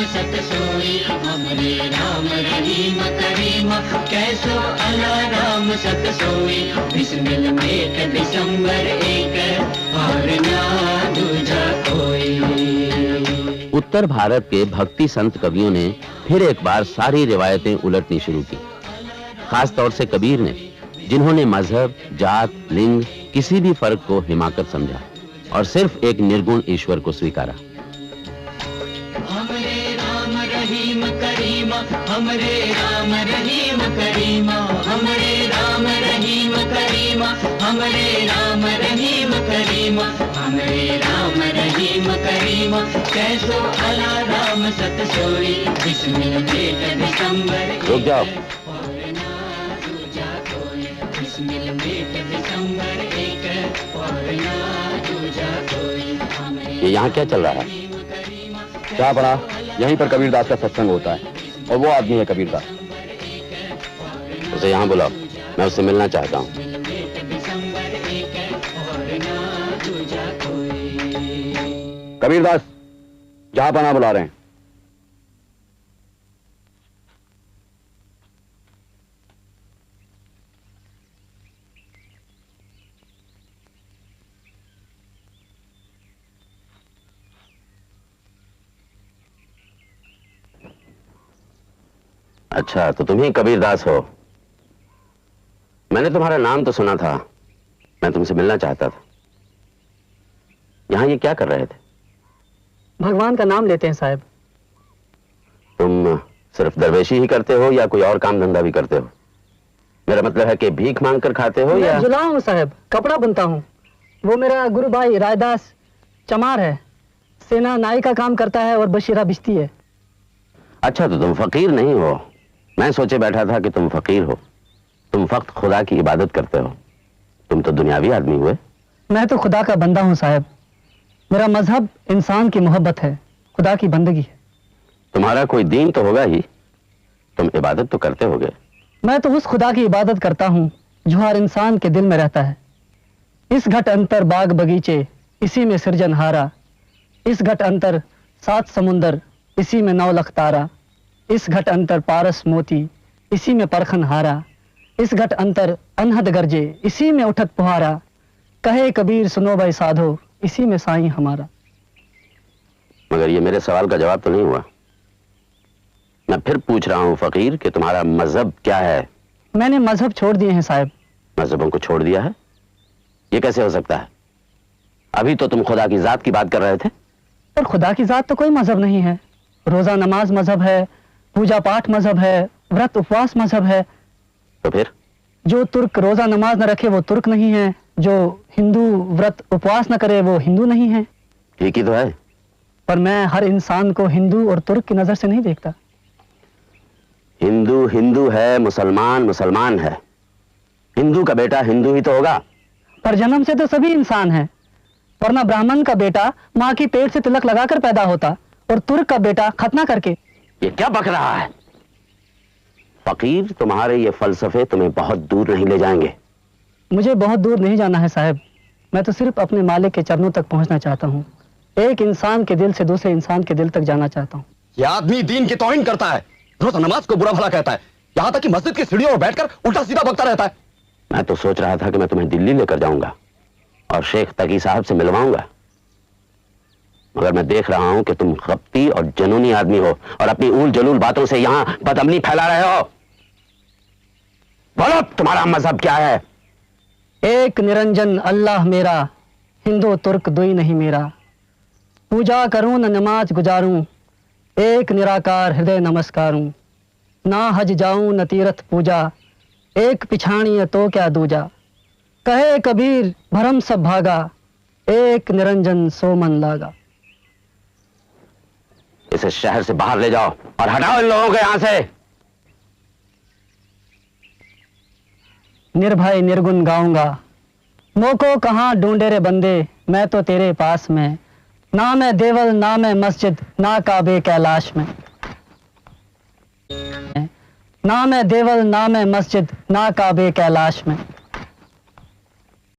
सत सोई, हमरे राम रहीम करीम, कैसो अला राम सत सोई, बिस्मिल मेट दिसंबर एक, और ना दूजा कोई। उत्तर भारत के भक्ति संत कवियों ने फिर एक बार सारी रिवायतें उलटनी शुरू की, खास तौर से कबीर ने, जिन्होंने मजहब, जात, लिंग, किसी भी फर्क को हिमाकत समझा और सिर्फ एक निर्गुण ईश्वर को स्वीकारा। हमरे राम रहीम करीम, हमरे राम रहीम करीम, हमरे राम रहीम करीम, हमरे राम रहीम करीम, हमरे राम रहीम करीम, कैसो अला राम सत सोई, बिस्मिल मेट दिसंबर। रुक जाओ। बिस्मिल मेट दिसंबर एक, और ना दूजा कोई। ये यहाँ क्या चल रहा है? क्या पड़ा? यहीं पर कबीरदास का सत्संग होता है और वो आदमी है कबीरदास। उसे यहाँ बुलाओ, मैं उससे मिलना चाहता हूँ। कबीरदास जहाँ पना बुला रहे हैं। अच्छा, तो तुम ही कबीरदास हो। मैंने तुम्हारा नाम तो सुना था, मैं तुमसे मिलना चाहता था। यहाँ ये क्या कर रहे थे? भगवान का नाम लेते हैं साहब। तुम सिर्फ दरवेशी ही करते हो या कोई और काम धंधा भी करते हो? मेरा मतलब है कि भीख मांग कर खाते हो या? जुला हूँ साहब, कपड़ा बुनता हूँ। वो मेरा गुरु भाई रायदास चमार है, सेना नाई का काम करता है और बशीरा बिस्ती है। अच्छा, तो तुम फकीर नहीं हो। मैं सोचे बैठा था कि तुम फकीर हो, तुम फक्त खुदा की इबादत करते हो। तुम तो दुनियावी आदमी हुए। मैं तो खुदा का बंदा हूँ साहब। मेरा मजहब इंसान की मोहब्बत है, खुदा की बंदगी है। तुम्हारा कोई दीन तो होगा ही, तुम इबादत तो करते होगे। मैं तो उस खुदा की इबादत करता हूँ जो हर इंसान के दिल में रहता है। इस घट अंतर बाग बगीचे, इसी में सृजनहारा। इस घट अंतर 7 समुंदर, इसी में 9 लाख तारा। इस घट अंतर पारस मोती, इसी में परखन हारा। इस घट अंतर अनहद गरजे, इसी में उठत पुहारा। कहे कबीर सुनो भाई साधो, इसी में साईं हमारा। मगर ये मेरे सवाल का जवाब तो नहीं हुआ। मैं फिर पूछ रहा हूँ फकीर कि तुम्हारा मजहब क्या है? मैंने मजहब छोड़ दिए हैं साहब। मजहबों को छोड़ दिया है? ये कैसे हो सकता है? अभी तो तुम खुदा की जात की बात कर रहे थे। पर खुदा की जात तो कोई मजहब नहीं है। रोजा नमाज मजहब है, पूजा पाठ मजहब है, व्रत उपवास मजहब है। तो फिर? जो तुर्क रोजा नमाज न रखे वो तुर्क नहीं है, जो हिंदू व्रत उपवास न करे वो हिंदू नहीं है। ठीक ही तो है। पर मैं हर इंसान को हिंदू और तुर्क की नजर से नहीं देखता। हिंदू हिंदू है, मुसलमान मुसलमान है। हिंदू का बेटा हिंदू ही तो होगा। पर जन्म से तो सभी इंसान हैं। वरना ब्राह्मण का बेटा माँ की पेट से तिलक लगाकर पैदा होता और तुर्क का बेटा खतना करके। ये क्या बक रहा है? फकीर, तुम्हारे ये फलसफे तुम्हें बहुत दूर नहीं ले जाएंगे। मुझे बहुत दूर नहीं जाना है साहब। मैं तो सिर्फ अपने मालिक के चरणों तक पहुंचना चाहता हूँ। एक इंसान के दिल से दूसरे इंसान के दिल तक जाना चाहता हूँ। ये आदमी दीन की तौहीन करता है, रोज नमाज को बुरा भला कहता है, यहाँ तक कि मस्जिद की सीढ़ियों पर बैठकर उल्टा सीधा बकता रहता है। मैं तो सोच रहा था कि मैं तुम्हें दिल्ली लेकर जाऊंगा और शेख तकी साहब से मिलवाऊंगा, मगर मैं देख रहा हूं कि तुम खपती और जनूनी आदमी हो और अपनी ऊल जलूल बातों से यहां बदअमली फैला रहे हो। बोलो, तुम्हारा मजहब क्या है? एक निरंजन अल्लाह मेरा, हिंदू तुर्क दुई नहीं मेरा। पूजा करूं न नमाज गुजारूं, एक निराकार हृदय नमस्कारूं। ना हज जाऊं न तीर्थ पूजा, एक पिछाणी तो क्या दूजा। कहे कबीर भरम सब भागा, एक निरंजन सो मन लागा। इसे शहर से बाहर ले जाओ और हटाओ इन लोगों को यहां से। निर्भय निर्गुण गाऊंगा, मोको कहाँ ढूंढे रे बंदे, मैं तो तेरे पास में। ना मैं देवल ना मैं मस्जिद, ना काबे कैलाश में। ना मैं देवल ना मैं मस्जिद, ना काबे कैलाश में।